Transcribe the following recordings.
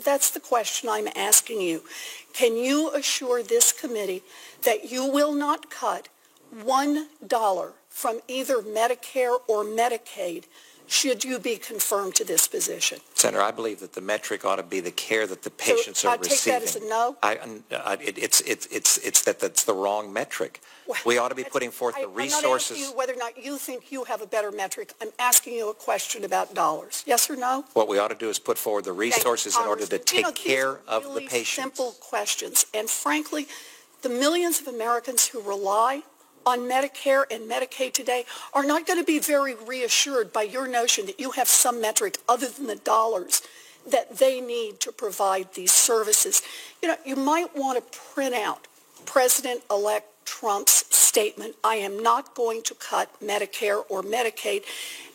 That's the question I'm asking you. Can you assure this committee that you will not cut $1 from either Medicare or Medicaid should you be confirmed to this position? Senator, I believe that the metric ought to be the care that the patients are receiving. I take that as a no? It's that's the wrong metric. Well, we ought to be putting forth the resources. I'm not asking you whether or not you think you have a better metric. I'm asking you a question about dollars. Yes or no? What we ought to do is put forward the resources in order to take care of the patients. Simple questions. And frankly, the millions of Americans who rely on Medicare and Medicaid today are not going to be very reassured by your notion that you have some metric other than the dollars that they need to provide these services. You know, you might want to print out President-elect Trump's statement, I am not going to cut Medicare or Medicaid,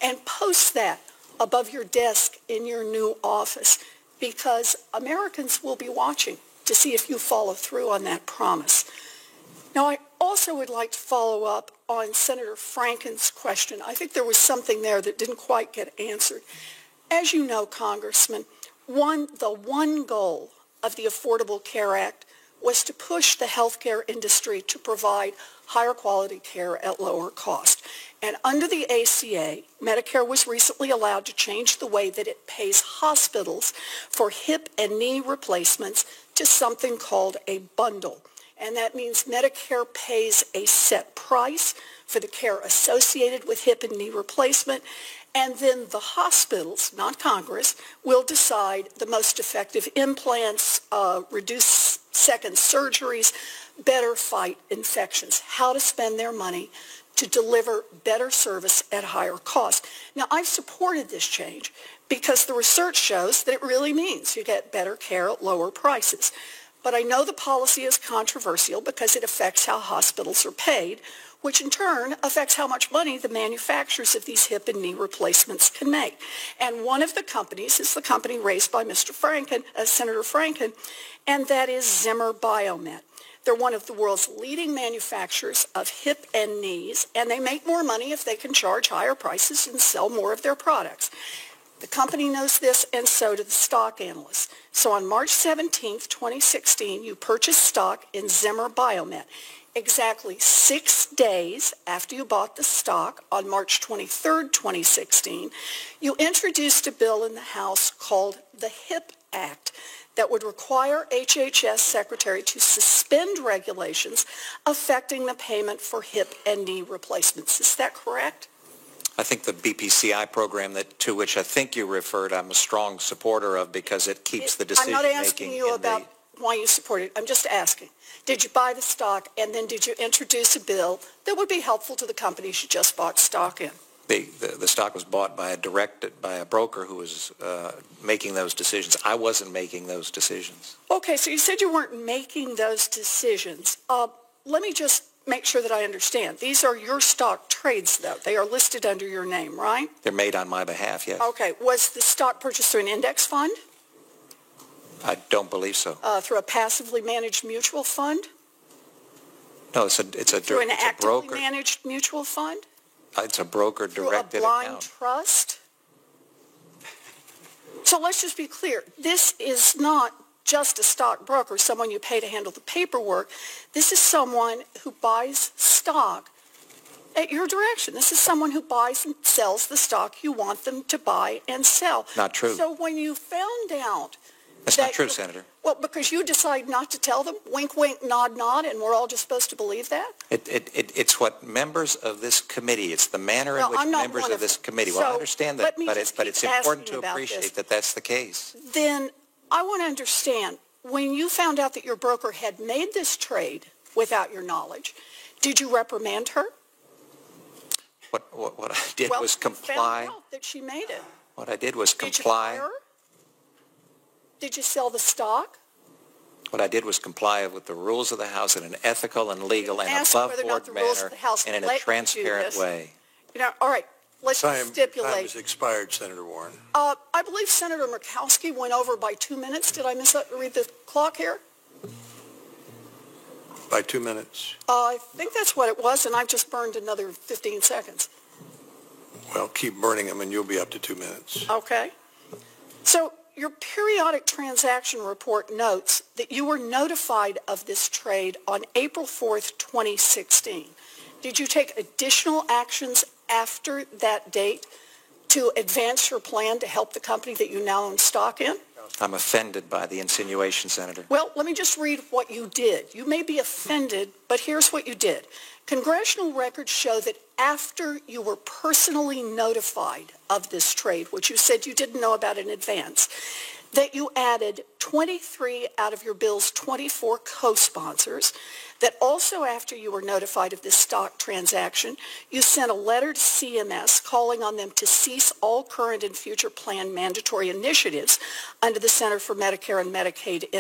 and post that above your desk in your new office, because Americans will be watching to see if you follow through on that promise. Now, I also would like to follow up on Senator Franken's question. I think there was something there that didn't quite get answered. As you know, Congressman, the one goal of the Affordable Care Act was to push the healthcare industry to provide higher quality care at lower cost. And under the ACA, Medicare was recently allowed to change the way that it pays hospitals for hip and knee replacements to something called a bundle. And that means Medicare pays a set price for the care associated with hip and knee replacement, and then the hospitals, not Congress, will decide the most effective implants, reduce second surgeries, better fight infections, how to spend their money to deliver better service at higher cost. Now, I've supported this change because the research shows that it really means you get better care at lower prices. But I know the policy is controversial because it affects how hospitals are paid, which in turn affects how much money the manufacturers of these hip and knee replacements can make. And one of the companies is the company raised by Senator Franken, and that is Zimmer Biomet. They're one of the world's leading manufacturers of hip and knees, and they make more money if they can charge higher prices and sell more of their products. The company knows this, and so do the stock analysts. So on March 17, 2016, you purchased stock in Zimmer Biomet. Exactly 6 days after you bought the stock, on March 23, 2016, you introduced a bill in the House called the HIP Act that would require HHS Secretary to suspend regulations affecting the payment for hip and knee replacements. Is that correct? I think the BPCI program to which I think you referred, I'm a strong supporter of because it keeps the decision making. I'm not asking you about why you support it. I'm just asking, did you buy the stock, and then did you introduce a bill that would be helpful to the companies you just bought stock in? The stock was bought by a broker who was making those decisions. I wasn't making those decisions. Okay, so you said you weren't making those decisions. Let me just make sure that I understand. These are your stock trades, though. They are listed under your name, right? They're made on my behalf, yes. Okay. Was the stock purchased through an index fund? I don't believe so. Through a passively managed mutual fund? No, it's a through an actively managed mutual fund? It's a broker-directed account. Through a blind trust? So let's just be clear. This is not just a stockbroker, someone you pay to handle the paperwork. This is someone who buys stock at your direction. This is someone who buys and sells the stock you want them to buy and sell. Not true. So when you found out... That's not true, Senator. Well, because you decide not to tell them, wink, wink, nod, nod, and we're all just supposed to believe that? It's what members of this committee, it's the manner in which members of this committee, well, I understand that, but it's important to appreciate that that's the case. Then I want to understand, when you found out that your broker had made this trade without your knowledge, did you reprimand her? What I did was comply. Well, you found out that she made it. What I did was comply. Did you fire her? Did you sell the stock? What I did was comply with the rules of the House in an ethical and legal and above-board manner and in a transparent way. You know, all right, let's stipulate. Time has expired, Senator Warren. I believe Senator Murkowski went over by 2 minutes. Did I read the clock here? By 2 minutes. I think that's what it was, and I've just burned another 15 seconds. Well, keep burning them, and you'll be up to 2 minutes. Okay. So your periodic transaction report notes that you were notified of this trade on April 4th, 2016. Did you take additional actions after that date to advance your plan to help the company that you now own stock in? I'm offended by the insinuation, Senator. Well, let me just read what you did. You may be offended, but here's what you did. Congressional records show that after you were personally notified of this trade, which you said you didn't know about in advance, that you added 23 out of your bill's 24 co-sponsors, that also after you were notified of this stock transaction, you sent a letter to CMS calling on them to cease all current and future planned mandatory initiatives under the Center for Medicare and Medicaid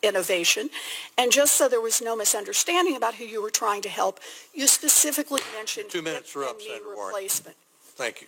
Innovation. And just so there was no misunderstanding about who you were trying to help, you specifically mentioned 2 minutes are up, Senator Warren. replacement. Thank you.